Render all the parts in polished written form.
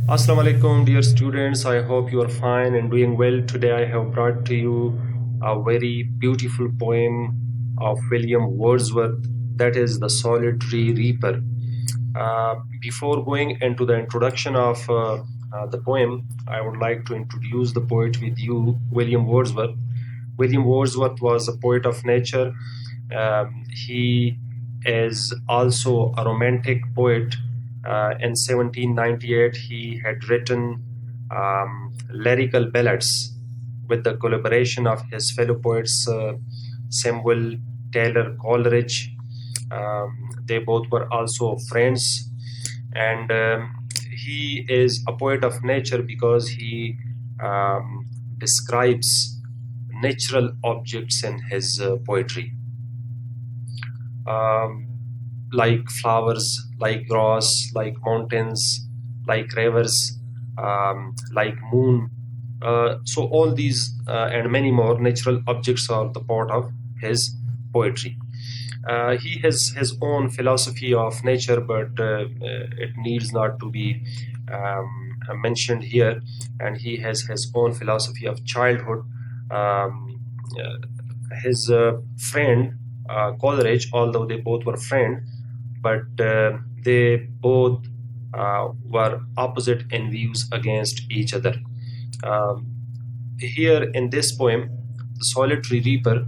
Assalamu alaikum, dear students. I hope you are fine and doing well. Today, I have brought to you a very beautiful poem of William Wordsworth, that is The Solitary Reaper. Before going into the introduction of the poem, I would like to introduce the poet with you, William Wordsworth. William Wordsworth was a poet of nature. He is also a romantic poet. In 1798, he had written lyrical ballads with the collaboration of his fellow poets Samuel Taylor Coleridge. They both were also friends, and he is a poet of nature because he describes natural objects in his poetry. Um, like flowers, like grass, like mountains, like rivers, like moon. So all these and many more natural objects are the part of his poetry. He has his own philosophy of nature, but it needs not to be mentioned here. And he has his own philosophy of childhood. His friend Coleridge, although they both were friends, but they both were opposite in views against each other. Um, Here in this poem, The Solitary Reaper,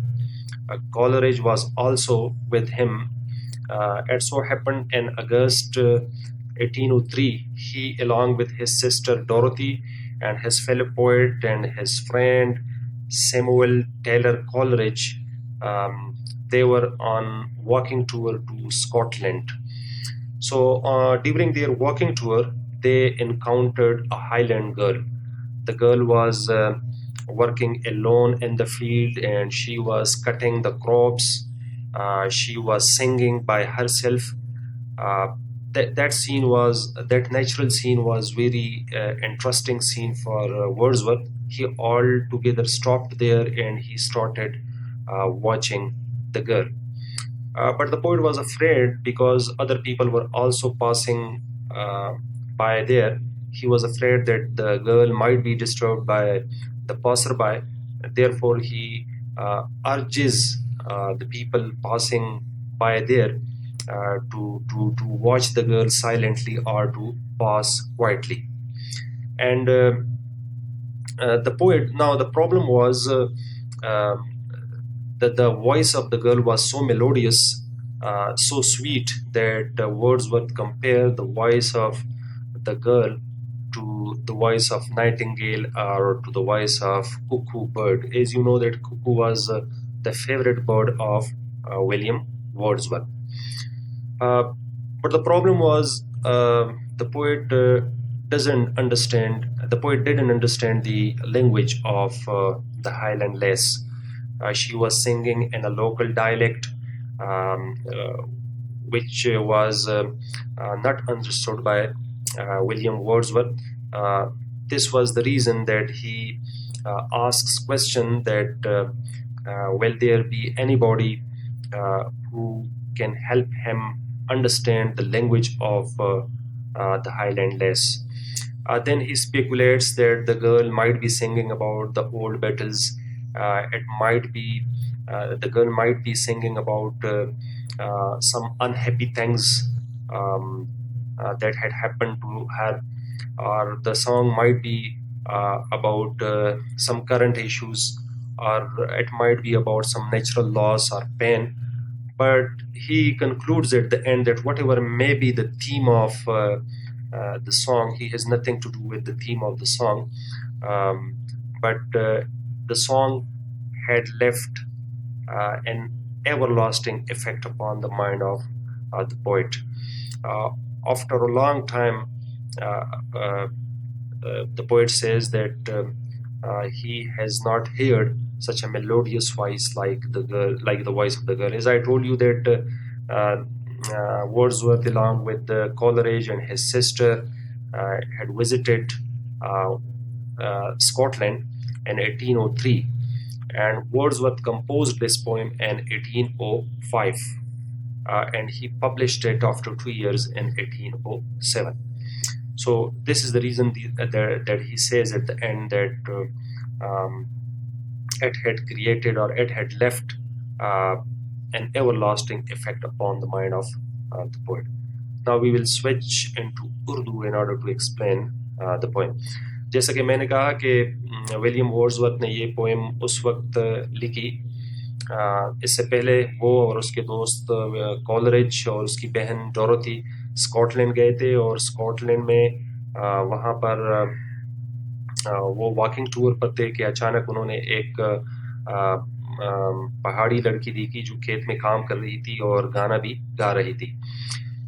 Coleridge was also with him. It so happened in August 1803, he, along with his sister Dorothy and his fellow poet and his friend Samuel Taylor Coleridge, they were on walking tour to Scotland. So during their walking tour, they encountered a Highland girl. The girl was working alone in the field, and she was cutting the crops. She was singing by herself. Uh, that natural scene was very interesting scene for Wordsworth. He altogether stopped there and he started watching the girl. But the poet was afraid because other people were also passing by there. He was afraid that the girl might be disturbed by the passerby. Therefore, he urges the people passing by there to watch the girl silently or to pass quietly. And the poet, now the problem was that the voice of the girl was so melodious, so sweet, that Wordsworth compared the voice of the girl to the voice of nightingale or to the voice of cuckoo bird. As you know, that cuckoo was the favorite bird of William Wordsworth. Uh, but the problem was the poet doesn't understand. The poet didn't understand the language of the Highland lass. She was singing in a local dialect, which was not understood by William Wordsworth. Uh, this was the reason that he asks question that will there be anybody who can help him understand the language of the Highland lass. Then he speculates that the girl might be singing about the old battles. It might be the girl might be singing about some unhappy things that had happened to her, or the song might be about some current issues, or it might be about some natural loss or pain. But he concludes at the end that whatever may be the theme of the song, he has nothing to do with the theme of the song. But the song had left an everlasting effect upon the mind of the poet. Uh, After a long time, uh, uh, the poet says that he has not heard such a melodious voice like the girl, like the voice of the girl. As I told you that Wordsworth, along with Coleridge and his sister, had visited uh, Scotland in 1803, and Wordsworth composed this poem in 1805, and he published it after 2 years in 1807. So this is the reason that he says at the end that it had created or it had left an everlasting effect upon the mind of the poet. Now we will switch into Urdu in order to explain the poem. جیسا کہ میں نے کہا کہ William وارڈزورتھ نے یہ poem اس وقت لکھی، اس سے پہلے وہ اور اس کے دوست کولرج اور اس کی بہن ڈورتھی اسکاٹ لینڈ گئے تھے، اور اسکاٹ لینڈ میں وہاں پر وہ واکنگ ٹور پر تھے کہ اچانک انہوں نے ایک پہاڑی لڑکی دیکھی جو کھیت میں کام کر رہی تھی اور گانا بھی گا رہی تھی.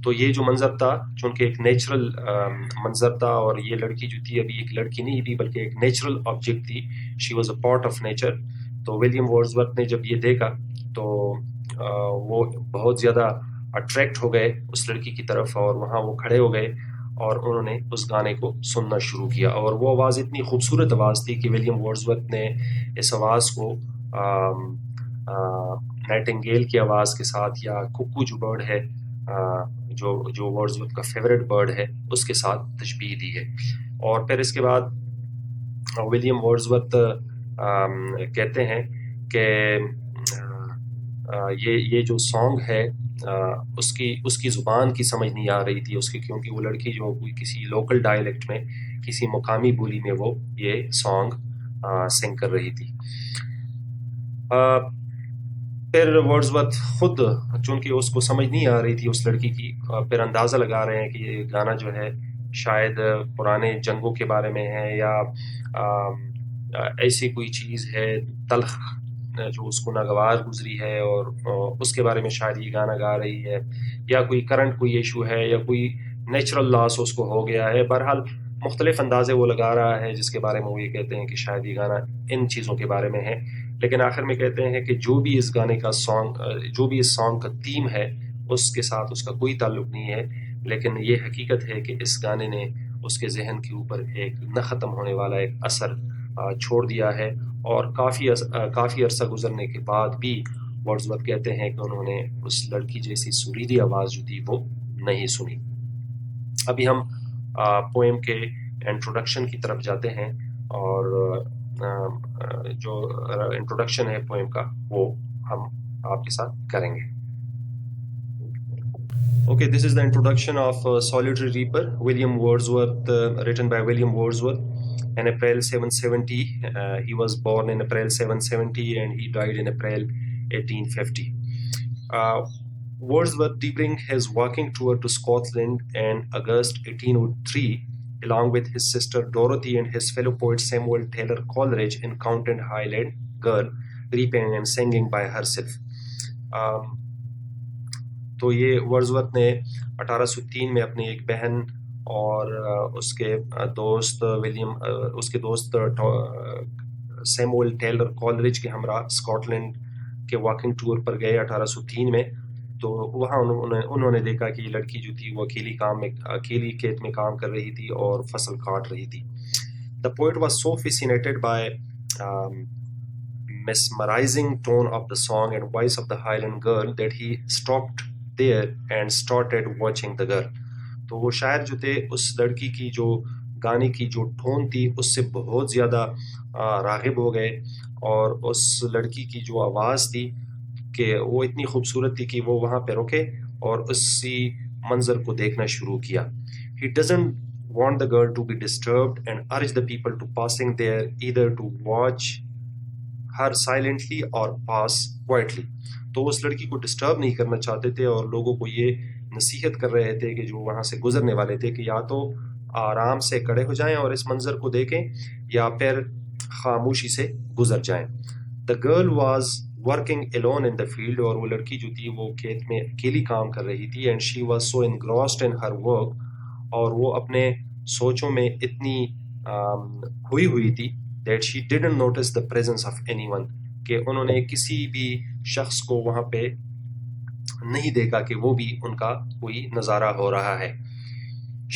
تو یہ جو منظر تھا چونکہ ایک نیچرل منظر تھا، اور یہ لڑکی جو تھی ابھی ایک لڑکی نہیں تھی بلکہ ایک نیچرل آبجیکٹ تھی، she was a part of nature. تو ولیم وارڈزورتھ نے جب یہ دیکھا تو وہ بہت زیادہ اٹریکٹ ہو گئے اس لڑکی کی طرف، اور وہاں وہ کھڑے ہو گئے اور انہوں نے اس گانے کو سننا شروع کیا. اور وہ آواز اتنی خوبصورت آواز تھی کہ ولیم وارڈزورتھ نے اس آواز کو نائٹنگیل کی آواز کے ساتھ، یا ککو جو برڈ ہے جو وارڈزورتھ کا فیوریٹ برڈ ہے، اس کے ساتھ تشبیہ دی ہے. اور پھر اس کے بعد ولیم وارڈزورتھ کہتے ہیں کہ یہ جو سانگ ہے اس کی زبان کی سمجھ نہیں آ رہی تھی اس کی، کیونکہ وہ لڑکی جو کوئی کسی لوکل ڈائلیکٹ میں، کسی مقامی بولی میں وہ یہ سانگ سنگ کر رہی تھی. پھر وارڈزورتھ خود چونکہ اس کو سمجھ نہیں آ رہی تھی اس لڑکی کی، پھر اندازہ لگا رہے ہیں کہ یہ گانا جو ہے شاید پرانے جنگوں کے بارے میں ہے، یا ایسی کوئی چیز ہے تلخ جو اس کو ناگوار گزری ہے اور اس کے بارے میں شاید یہ گانا گا رہی ہے، یا کوئی کرنٹ کوئی ایشو ہے، یا کوئی نیچرل لاس اس کو ہو گیا ہے. بہرحال مختلف اندازے وہ لگا رہا ہے جس کے بارے میں وہ یہ کہتے ہیں کہ شاید یہ گانا ان چیزوں کے بارے میں ہے. لیکن آخر میں کہتے ہیں کہ جو بھی اس گانے کا جو بھی اس سانگ کا تھیم ہے اس کے ساتھ اس کا کوئی تعلق نہیں ہے، لیکن یہ حقیقت ہے کہ اس گانے نے اس کے ذہن کے اوپر ایک نہ ختم ہونے والا ایک اثر چھوڑ دیا ہے. اور کافی عرصہ گزرنے کے بعد بھی وارڈزورتھ کہتے ہیں کہ انہوں نے اس لڑکی جیسی سریلی آواز جو تھی وہ نہیں سنی. ابھی ہم پوئم کے انٹروڈکشن کی طرف جاتے ہیں، اور جو انٹروڈکشن ہے پوئم کا وہ ہم آپ کے ساتھ کریں گے. Okay, this is the introduction of Solitary Reaper, William Wordsworth, written by William Wordsworth in April 770. He was born in April 770 and he died in April 1850. Wordsworth, during his walking tour to Scotland in August 1803, along with his sister Dorothy and his fellow poet Samuel Taylor Coleridge, encountered Highland girl reaping and singing by herself. تو یہ Wordsworth نے 1803 میں اپنی ایک بہن اور اس کے دوست سیموئل ٹیلر کالرج کے ہمراہ اسکاٹ لینڈ کے واکنگ ٹور پر گئے 1803 میں. تو وہاں انہوں نے دیکھا کہ یہ لڑکی جو تھی وہ اکیلی کھیت میں کام کر رہی تھی اور فصل کاٹ رہی تھی. The poet was so fascinated by mesmerizing tone of the song and voice of the Highland girl that he stopped there and started watching the girl. تو وہ شاعر جو تھے اس لڑکی کی جو گانے کی جو ٹون تھی اس سے بہت زیادہ راغب ہو گئے، اور اس لڑکی کی جو آواز تھی کہ وہ اتنی خوبصورت تھی کہ وہ وہاں پہ رکے اور اسی منظر کو دیکھنا شروع کیا. He doesn't want the girl to be disturbed and urge the people to passing there either to watch her silently or pass quietly. تو اس لڑکی کو ڈسٹرب نہیں کرنا چاہتے تھے اور لوگوں کو یہ نصیحت کر رہے تھے کہ جو وہاں سے گزرنے والے تھے کہ یا تو آرام سے کھڑے ہو جائیں اور اس منظر کو دیکھیں، یا پھر خاموشی سے گزر جائیں. The girl was working alone in the field. اور وہ لڑکی جو تھی وہ کھیت میں اکیلی کام کر رہی تھی. And she was so engrossed in her work. اور وہ اپنے سوچوں میں اتنی کھوئی ہوئی تھی that she didn't notice the presence of anyone. کہ انہوں نے کسی بھی شخص کو وہاں پہ نہیں دیکھا کہ وہ بھی ان کا کوئی نظارہ ہو رہا ہے.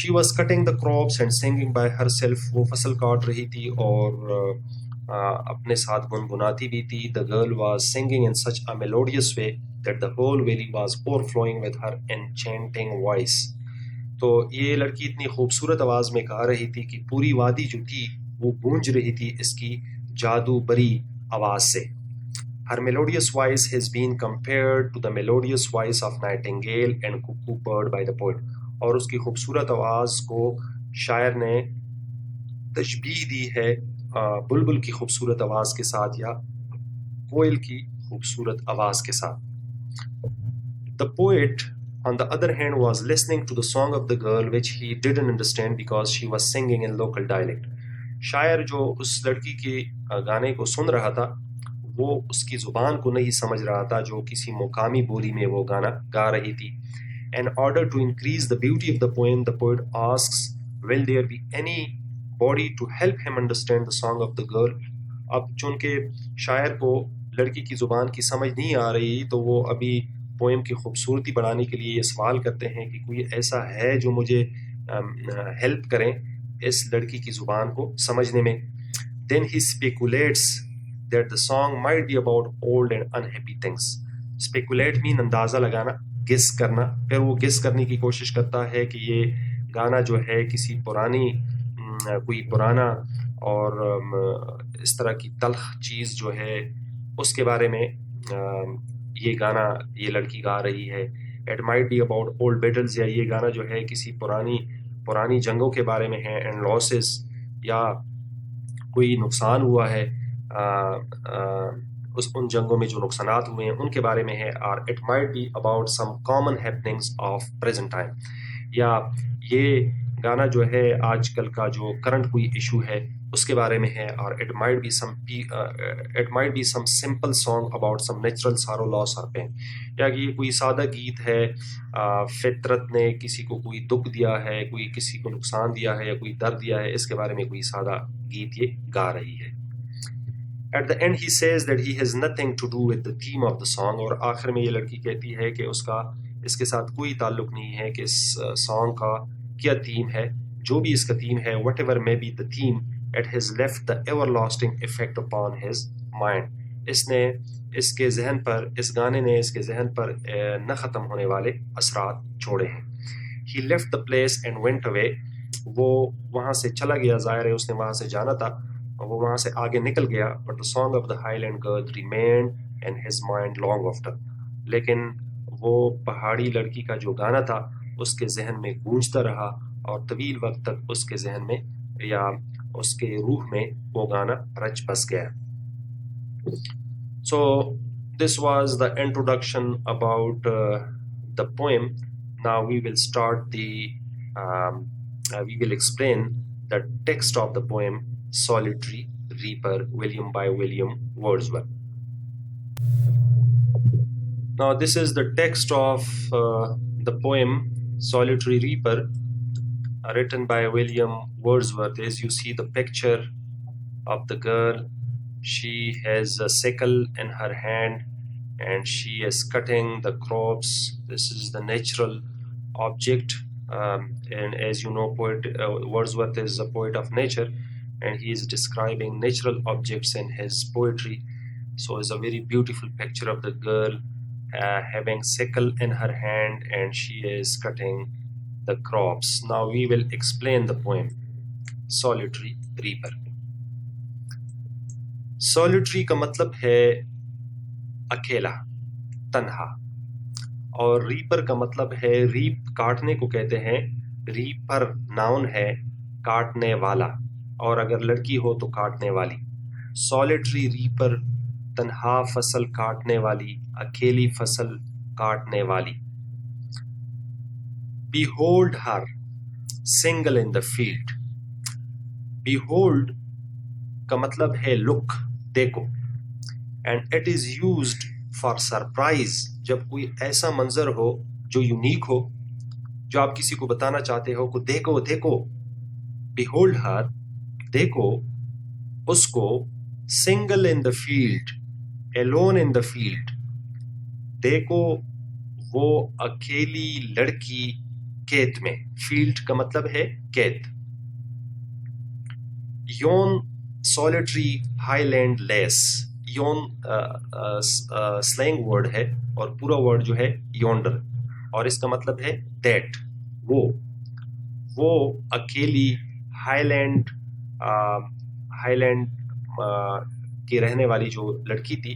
She was cutting the crops and singing by herself. وہ فصل کاٹ رہی تھی اور اپنے ساتھ گنگناتی بھی تھی. The girl was singing in such a melodious way that the whole valley was overflowing with her enchanting voice. تو یہ لڑکی اتنی خوبصورت آواز میں گا رہی تھی کہ پوری وادی جو تھی وہ گونج رہی تھی اس کی جادو بری آواز سے. Her melodious voice has been compared to the melodious voice of nightingale and cuckoo bird by the poet. اور اس کی خوبصورت آواز کو شاعر نے تشبیہ دی ہے بلبل کی خوبصورت آواز کے ساتھ یا کوئل کی خوبصورت آواز کے ساتھ. The poet, on the other hand, was listening to the song of the girl which he didn't understand because she was singing in local dialect. شاعر جو اس لڑکی کے گانے کو سن رہا تھا وہ اس کی زبان کو نہیں سمجھ رہا تھا جو کسی مقامی بولی میں وہ گانا گا رہی تھی. In order to increase the beauty of the poem, the poet asks, will there be anybody to help him understand the song of the girl? اب چونکہ شاعر کو لڑکی کی زبان کی سمجھ نہیں آ رہی تو وہ ابھی پوئم کی خوبصورتی بڑھانے کے لیے یہ سوال کرتے ہیں کہ کوئی ایسا ہے جو مجھے ہیلپ کریں اس لڑکی کی زبان کو سمجھنے میں. Then he speculates that the song might be about old and unhappy things. Speculate mean اندازہ لگانا, گس کرنا. پھر وہ گس کرنے کی کوشش کرتا ہے کہ یہ گانا جو ہے کسی کوئی پرانا اور اس طرح کی تلخ چیز جو ہے اس کے بارے میں یہ گانا یہ لڑکی گا رہی ہے. It might be about old battles, یا یہ گانا جو ہے کسی پرانی جنگوں کے بارے میں ہے. And losses, یا کوئی نقصان ہوا ہے ان جنگوں میں جو نقصانات ہوئے ہیں ان کے بارے میں ہے. اور it might be about some common happenings of present time, یا یہ گانا جو ہے آج کل کا جو کرنٹ کوئی ایشو ہے اس کے بارے میں ہے. اور it might be some simple song about some natural sorrow, loss or pain, یا کہ یہ کوئی سادہ گیت ہے فطرت نے کسی کو کوئی دکھ دیا ہے, کوئی کسی کو نقصان دیا ہے یا کوئی درد دیا ہے, اس کے بارے میں کوئی سادہ گیت یہ گا رہی ہے. At the end he says that he has nothing to do with the theme of the song, اور آخر میں یہ لڑکی کہتی ہے کہ اس کے ساتھ کوئی تعلق نہیں ہے کہ اس سانگ کا کیا تھیم ہے. جو بھی اس کا تھیم ہے, whatever may be the theme, it has left the everlasting effect upon his mind. اس گانے نے اس کے ذہن پر نہ ختم ہونے والے اثرات چھوڑے ہیں. He left the place and went away. وہ وہاں سے چلا گیا, ظاہر ہے اس نے وہاں سے جانا تھا, وہ وہاں سے آگے نکل گیا. But the song of the Highland girl remained in his mind long after. لیکن وہ پہاڑی لڑکی کا جو گانا تھا اس کے ذہن میں گونجتا رہا اور طویل وقت تک اس کے ذہن میں یا اس کے روح میں وہ گانا رچ بس گیا. So this was the introduction about the poem. Now we will explain the text of the poem Solitary Reaper, by William Wordsworth. Now this is the text of the poem Solitary Reaper, written by William Wordsworth. As you see the picture of the girl, she has a sickle in her hand and she is cutting the crops. This is the natural object, and as you know, Wordsworth is a poet of nature, and he is describing natural objects in his poetry. So it's a very beautiful picture of the girl having sickle in her hand and she is cutting the crops. Now we will explain the poem Solitary Reaper. Solitary کا مطلب ہے اکیلا, تنہا, اور rapper کا مطلب ہے, rape کاٹنے کو کہتے ہیں, ریپر ناؤن ہے کاٹنے والا, اور اگر لڑکی ہو تو کاٹنے والی. سولیٹری ریپر, تنہا فصل کاٹنے والی, اکیلی فصل کاٹنے والی. Behold her, single in the field. Behold کا مطلب ہے look, دیکھو, and it is used for surprise, جب کوئی ایسا منظر ہو جو یونیک ہو, جو آپ کسی کو بتانا چاہتے ہو کہ دیکھو دیکھو. Behold her, دیکھو اس کو, single in the field, alone in the field, دیکھو وہ اکیلی لڑکی کھیت میں. فیلڈ کا مطلب ہے کھیت. یون solitary highland lace, یون سلینگ ورڈ ہے اور پورا ورڈ جو ہے یونڈر, اور اس کا مطلب ہے دیٹ, وہ. وہ اکیلی ہائی لینڈ کی رہنے والی جو لڑکی تھی،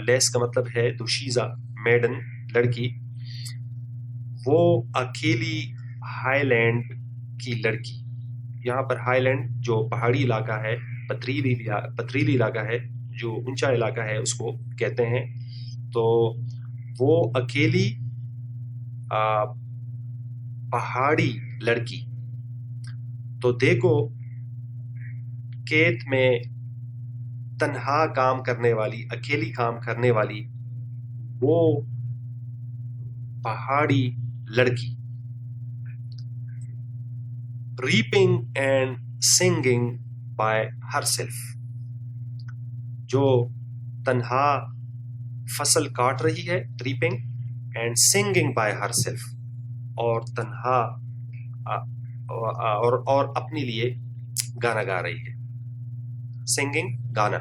لیس کا مطلب ہے دوشیزہ، میڈن لڑکی، وہ اکیلی ہائی لینڈ کی لڑکی. یہاں پر ہائی لینڈ جو پہاڑی علاقہ ہے، پتریلی علاقہ ہے، جو اونچا علاقہ ہے، اس کو کہتے ہیں. تو وہ اکیلی پہاڑی لڑکی. تو دیکھو کھیت میں تنہا کام کرنے والی، اکیلی کام کرنے والی وہ پہاڑی لڑکی. Reaping and singing by herself, جو تنہا فصل کاٹ رہی ہے، reaping and singing by herself, اور تنہا اور اپنے لیے گانا گا رہی ہے. سنگنگ گانا.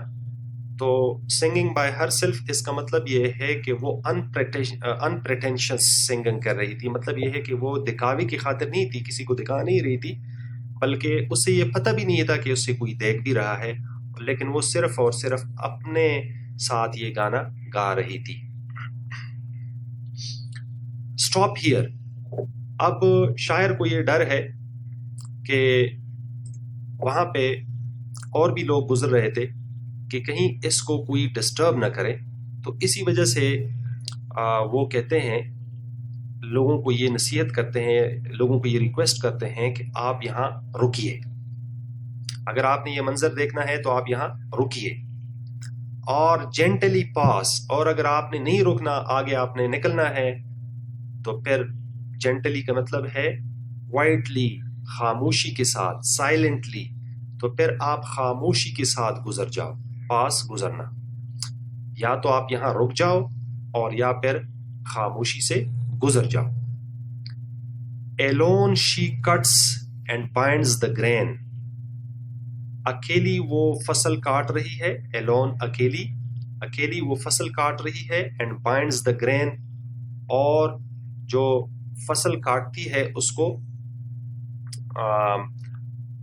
تو سنگنگ بائی ہر سیلف اس کا مطلب یہ ہے کہ وہ انپریٹینشس سنگنگ کر رہی تھی. مطلب یہ ہے کہ وہ دکھاوے کی خاطر نہیں تھی، کسی کو دکھا نہیں رہی تھی، بلکہ اسے یہ پتہ بھی نہیں تھا کہ اس سے کوئی دیکھ بھی رہا ہے، لیکن وہ صرف اور صرف اپنے ساتھ یہ گانا گا رہی تھی. Stop here. اب شاعر کو یہ ڈر ہے کہ وہاں پہ اور بھی لوگ گزر رہے تھے کہ کہیں اس کو کوئی ڈسٹرب نہ کرے. تو اسی وجہ سے وہ کہتے ہیں، لوگوں کو یہ نصیحت کرتے ہیں، لوگوں کو یہ ریکویسٹ کرتے ہیں کہ آپ یہاں رکیے. اگر آپ نے یہ منظر دیکھنا ہے تو آپ یہاں رکیے. اور جینٹلی پاس، اور اگر آپ نے نہیں رکنا، آگے آپ نے نکلنا ہے، تو پھر جینٹلی کا مطلب ہے وائٹلی، خاموشی کے ساتھ، سائلنٹلی. تو پھر آپ خاموشی کے ساتھ گزر جاؤ. پاس گزرنا، یا تو آپ یہاں رک جاؤ اور یا پھر خاموشی سے گزر جاؤ. Alone she cuts and binds the grain. اکیلی وہ فصل کاٹ رہی ہے. Alone اکیلی وہ فصل کاٹ رہی ہے. And binds the grain، اور جو فصل کاٹتی ہے اس کو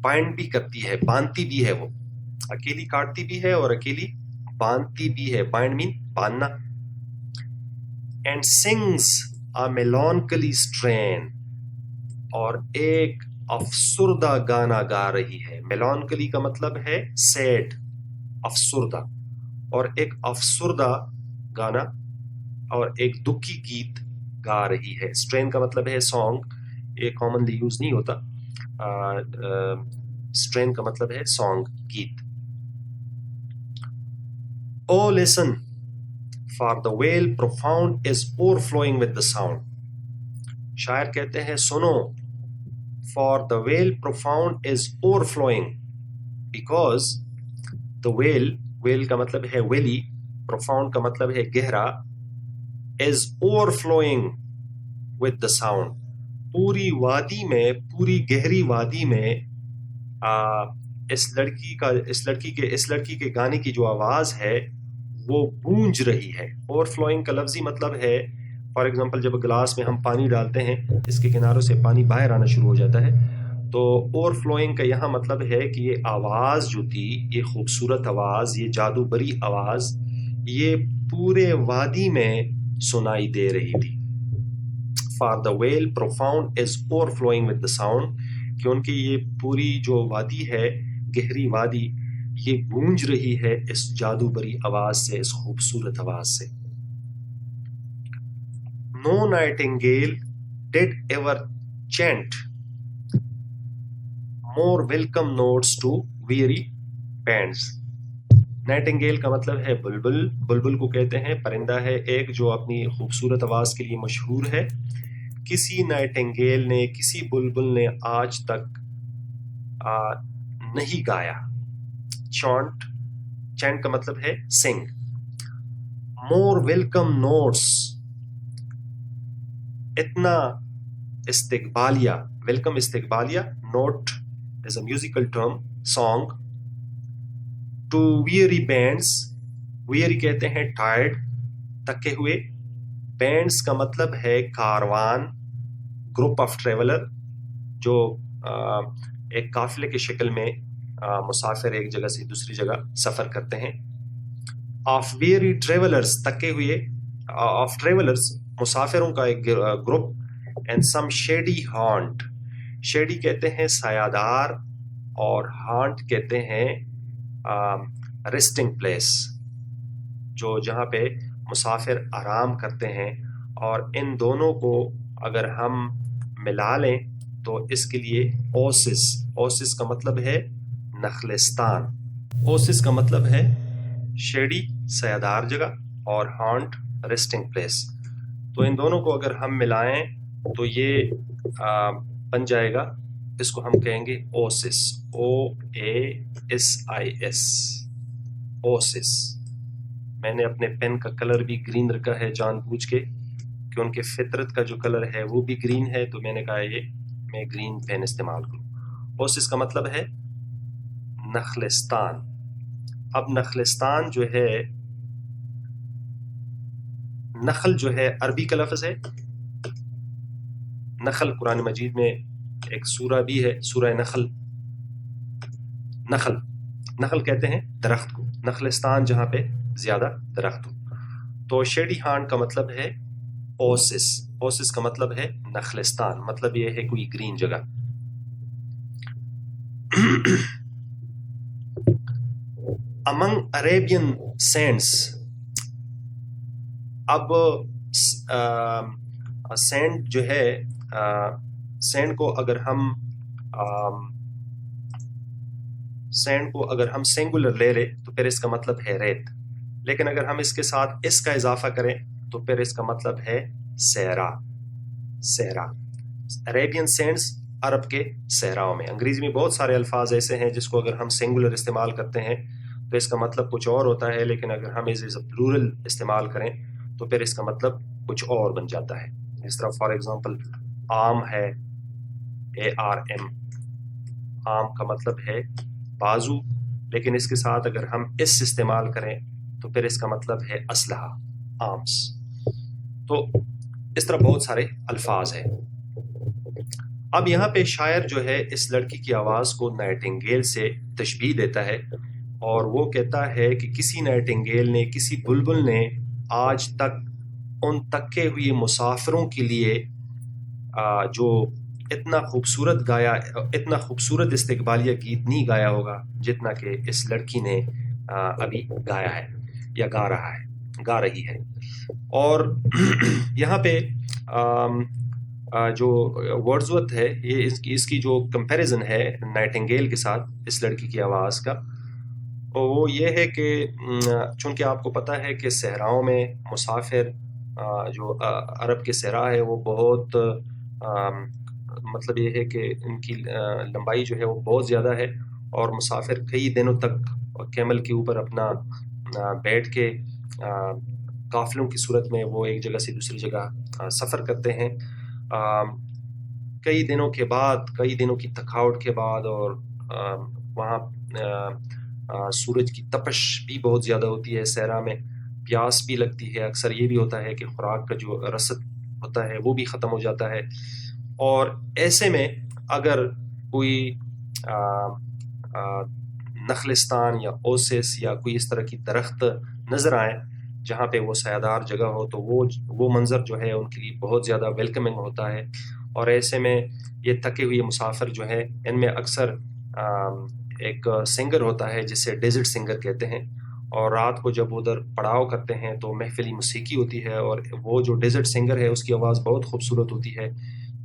بائنڈ بھی کرتی ہے، باندھتی بھی ہے. وہ اکیلی کاٹتی بھی ہے اور اکیلی باندھتی بھی ہے. بائنڈ مین باندھنا. And sings a melancholy strain، اور ایک افسردہ گانا گا رہی ہے. melancholy کا مطلب ہے سیڈ، افسردہ، اور ایک افسردہ گانا اور ایک دکھی گیت گا رہی ہے. strain کا مطلب ہے سانگ، یہ کامنلی یوز نہیں ہوتا. strain کا مطلب ہے سانگ، گیت. Oh listen, for the wail profound is overflowing with the sound. شاعر کہتے ہیں سنو، for the wail profound is overflowing because the wail کا مطلب ہے ویلی، profound کا مطلب ہے گہرا، is overflowing with the sound. پوری وادی میں، پوری گہری وادی میں اس لڑکی کے گانے کی جو آواز ہے وہ گونج رہی ہے. اوور فلوئنگ کا لفظی مطلب ہے، فار ایگزامپل جب گلاس میں ہم پانی ڈالتے ہیں، اس کے کناروں سے پانی باہر آنا شروع ہو جاتا ہے. تو اوور فلوئنگ کا یہاں مطلب ہے کہ یہ آواز جو تھی، یہ خوبصورت آواز، یہ جادو بری آواز، یہ پورے وادی میں سنائی دے رہی تھی. For the wail profound is overflowing with the sound، کیونکہ یہ پوری جو وادی ہے، گہری وادی، یہ گونج رہی ہے اس جادو بری آواز سے، اس خوبصورت آواز سے. No nightingale did ever chant more welcome notes to weary bands. Nightingale کا مطلب ہے بلبل. بلبل کو کہتے ہیں پرندہ ہے ایک جو اپنی خوبصورت آواز کے لیے مشہور ہے. کسی نائٹنگیل نے، کسی بلبل نے آج تک نہیں گایا. چینٹ کا مطلب ہے سنگ. مور ویلکم نوٹس، اتنا استقبالیہ. ویلکم استقبالیہ. Note is a musical term, song. To weary bands, weary کہتے ہیں ٹائرڈ، تھکے ہوئے. بینڈس کا مطلب ہے کاروان، گروپ آف ٹریولر جو ایک قافلے کی شکل میں مسافر ایک جگہ سے دوسری جگہ سفر کرتے ہیں. آف ویری ٹریولرز تکے ہوئے، آف ٹریولرز مسافروں کا ایک گروپ. اینڈ سم شیڈی ہانٹ، شیڈی کہتے ہیں سایہ دار اور ہانٹ کہتے ہیں ریسٹنگ پلیس، جو جہاں پہ مسافر آرام کرتے ہیں. اور ان دونوں کو اگر ہم ملا لیں تو اس کے لیے اوسس، اوسس کا مطلب ہے نخلستان. اوسس کا مطلب ہے شیڈی سایہ دار جگہ اور ہانٹ ریسٹنگ پلیس. تو ان دونوں کو اگر ہم ملائیں تو یہ بن جائے گا، اس کو ہم کہیں گے اوسس، OASIS، اوسس. میں نے اپنے پین کا کلر بھی گرین رکھا ہے جان بوجھ کے، کہ ان کے فطرت کا جو کلر ہے وہ بھی گرین ہے، تو میں نے کہا یہ میں گرین پین استعمال کروں. اوسس کا مطلب ہے نخلستان. اب نخلستان جو ہے، نخل جو ہے عربی کا لفظ ہے. نخل قرآن مجید میں ایک سورہ بھی ہے، سورہ نخل. نخل، نخل کہتے ہیں درخت کو، نخلستان جہاں پہ زیادہ درخت ہو. تو شیڈی ہانٹ کا مطلب ہے اوسس، اوسس کا مطلب ہے نخلستان، مطلب یہ ہے کوئی گرین جگہ. among Arabian saints، اب سینڈ جو ہے، سینڈ کو اگر ہم سنگولر لے لیں تو پھر اس کا مطلب ہے ریت، لیکن اگر ہم اس کے ساتھ اس کا اضافہ کریں تو پھر اس کا مطلب ہے صحرا. صحرا، عربین سینڈز عرب کے صحراؤں میں. انگریزی میں بہت سارے الفاظ ایسے ہیں جس کو اگر ہم سنگولر استعمال کرتے ہیں تو اس کا مطلب کچھ اور ہوتا ہے، لیکن اگر ہم اسے پلورل استعمال کریں تو پھر اس کا مطلب کچھ اور بن جاتا ہے. اس طرح فار ایگزامپل آم ہے، ARM، آم کا مطلب ہے بازو، لیکن اس کے ساتھ اگر ہم اس استعمال کریں تو پھر اس کا مطلب ہے اسلحہ، آرمز. تو اس طرح بہت سارے الفاظ ہیں. اب یہاں پہ شاعر جو ہے اس لڑکی کی آواز کو نائٹنگیل سے تشبیہ دیتا ہے، اور وہ کہتا ہے کہ کسی نائٹنگیل نے، کسی بلبل نے آج تک ان تکے ہوئے مسافروں کے لیے جو اتنا خوبصورت گایا، اتنا خوبصورت استقبالیہ گیت نہیں گایا ہوگا جتنا کہ اس لڑکی نے ابھی گایا ہے یا گا رہا ہے، گا رہی ہے. اور یہاں پہ جو ورڈزورتھ ہے، یہ اس کی جو کمپیریزن ہے نائٹنگیل کے ساتھ اس لڑکی کی آواز کا، وہ یہ ہے کہ چونکہ آپ کو پتہ ہے کہ صحراؤں میں مسافر، جو عرب کے صحرا ہے وہ بہت مطلب یہ ہے کہ ان کی لمبائی جو ہے وہ بہت زیادہ ہے، اور مسافر کئی دنوں تک کیمل کے اوپر اپنا بیٹھ کے قافلوں کی صورت میں وہ ایک جگہ سے دوسری جگہ سفر کرتے ہیں. کئی دنوں کے بعد، کئی دنوں کی تھکاوٹ کے بعد، اور وہاں سورج کی تپش بھی بہت زیادہ ہوتی ہے، صحرا میں پیاس بھی لگتی ہے، اکثر یہ بھی ہوتا ہے کہ خوراک کا جو رسد ہوتا ہے وہ بھی ختم ہو جاتا ہے. اور ایسے میں اگر کوئی نخلستان یا اوسس یا کوئی اس طرح کی درخت نظر آئے جہاں پہ وہ سایہ دار جگہ ہو، تو وہ منظر جو ہے ان کے لیے بہت زیادہ ویلکمنگ ہوتا ہے. اور ایسے میں یہ تھکے ہوئے مسافر جو ہیں، ان میں اکثر ایک سنگر ہوتا ہے جسے ڈیزرٹ سنگر کہتے ہیں، اور رات کو جب ادھر پڑاؤ کرتے ہیں تو محفلی موسیقی ہوتی ہے، اور وہ جو ڈیزرٹ سنگر ہے اس کی آواز بہت خوبصورت ہوتی ہے،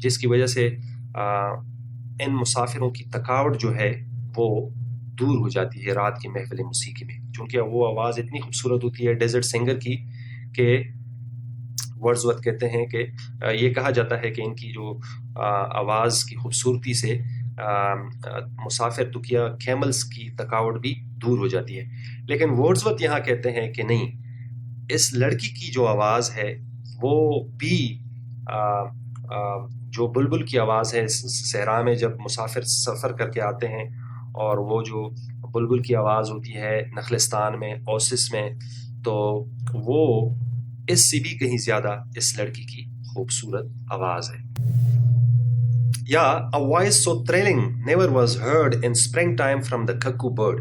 جس کی وجہ سے ان مسافروں کی تھکاوٹ جو ہے وہ دور ہو جاتی ہے رات کی محفل موسیقی میں. چونکہ وہ آواز اتنی خوبصورت ہوتی ہے ڈیزرٹ سنگر کی کہ ورڈزورتھ کہتے ہیں کہ یہ کہا جاتا ہے کہ ان کی جو آواز کی خوبصورتی سے مسافر تکیا کیملز کی تھکاوٹ بھی دور ہو جاتی ہے. لیکن ورڈزورتھ یہاں کہتے ہیں کہ نہیں، اس لڑکی کی جو آواز ہے وہ بھی جو بلبل کی آواز ہے صحرا میں جب مسافر سفر کر کے آتے ہیں، اور وہ جو بلبل کی آواز ہوتی ہے نخلستان میں، اوسس میں، تو وہ اس سے بھی کہیں زیادہ اس لڑکی کی خوبصورت آواز ہے. Yeah, a voice so thrilling never was heard in springtime from the cuckoo bird.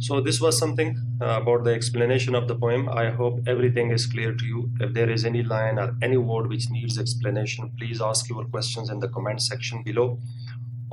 So this was something about the explanation of the poem. I hope everything is clear to you. If there is any line or any word which needs explanation, please ask your questions in the comment section below.